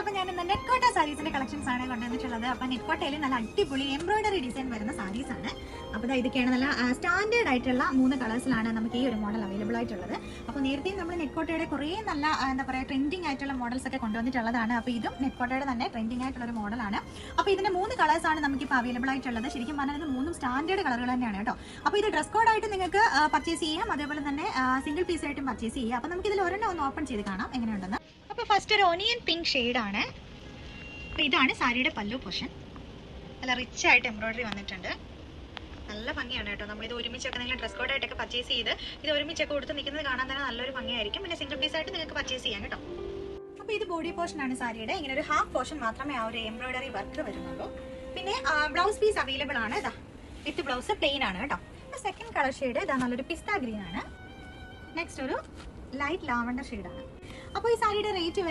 അപ്പോൾ ഞാൻ ഇന്ന് നെറ്റ്കോട്ട സാരീസിന്റെ കളക്ഷൻസ് ആണ് കൊണ്ടുവന്നിട്ടുള്ളത്. അപ്പോൾ നെറ്റ്കോട്ടയിൽ നല്ല അടിപൊളി എംബ്രോയിഡറി ഡിസൈൻ വരുന്ന സാരീസ് ആണ്. അപ്പോൾ ഇതൊക്കെയാണ് നല്ല സ്റ്റാൻഡേർഡ് ആയിട്ടുള്ള 3 കളേഴ്സിലാണ് നമുക്ക് ഈ ഒരു മോഡൽ അവൈലബിൾ ആയിട്ടുള്ളത്. അപ്പോൾ നേരത്തെ നമ്മൾ നെറ്റ്കോട്ടയുടെ കുറേ നല്ല എന്താ പറയുക ട്രെൻഡിങ് ആയിട്ടുള്ള മോഡൽസ് ഒക്കെ കൊണ്ടുവന്നിട്ടുള്ളതാണ്. അപ്പോൾ ഇതും നെറ്റ്കോട്ടയുടെ തന്നെ ട്രെൻഡിങ് ആയിട്ടുള്ള ഒരു മോഡലാണ്. അപ്പോൾ ഇതിന്റെ 3 കളേഴ്സ് ആണ് നമുക്കിപ്പോൾ അവൈലബിൾ ആയിട്ടുള്ളത്. ശരിക്കും പറഞ്ഞാൽ ഇത് 3 സ്റ്റാൻഡേർഡ് കളറുകൾ തന്നെയാണ് കേട്ടോ. അപ്പോൾ ഇത് ഡ്രസ് കോഡായിട്ട് നിങ്ങൾക്ക് പർച്ചേസ് ചെയ്യാം, അതേപോലെ തന്നെ സിംഗിൾ പീസ് ആയിട്ടും പർച്ചേസ് ചെയ്യാം. അപ്പോൾ നമുക്ക് ഇതിൽ ഒരെണ്ണം ഒന്ന് ഓപ്പൺ ചെയ്ത് കാണാം എങ്ങനെയുണ്ടെന്ന്. അപ്പോൾ ഫസ്റ്റ് ഒരു ഓനിയൻ പിങ്ക് ഷെയ്ഡാണ്. അപ്പോൾ ഇതാണ് സാരിയുടെ പല്ലു പോർഷൻ. നല്ല റിച്ച് ആയിട്ട് എംബ്രോയിഡറി വന്നിട്ടുണ്ട്. നല്ല ഭംഗിയാണ് കേട്ടോ. നമ്മൾ ഇത് ഒരുമിച്ചൊക്കെ നിങ്ങൾ ഡ്രസ് കോഡായിട്ടൊക്കെ പർച്ചേസ് ചെയ്ത് ഇത് ഒരുമിച്ചൊക്കെ കൊടുത്ത് നിൽക്കുന്നത് കാണാൻ തന്നെ നല്ലൊരു ഭംഗിയായിരിക്കും. പിന്നെ സിംഗിൾ പീസ് ആയിട്ട് നിങ്ങൾക്ക് പർച്ചേസ് ചെയ്യാം കേട്ടോ. അപ്പോൾ ഇത് ബോഡി പോർഷൻ ആണ് സാരിയുടെ. ഇങ്ങനെ ഒരു ഹാഫ് പോർഷൻ മാത്രമേ ആ ഒരു എംബ്രോയിഡറി വർക്ക് വരുന്നുള്ളൂ. പിന്നെ ബ്ലൗസ് പീസ് അവൈലബിൾ ആണ്. ഇതാ വിത്ത് ബ്ലൗസ് പ്ലെയിൻ ആണ് കേട്ടോ. സെക്കൻഡ് കളർ ഷെയ്ഡ് ഇതാ നല്ലൊരു പിസ്ത ഗ്രീൻ ആണ്. നെക്സ്റ്റ് ഒരു ലൈറ്റ് ലാവണ്ടർ ഷെയ്ഡാണ്. അപ്പോൾ ഈ സാരിയുടെ റേറ്റ് വരുന്നത്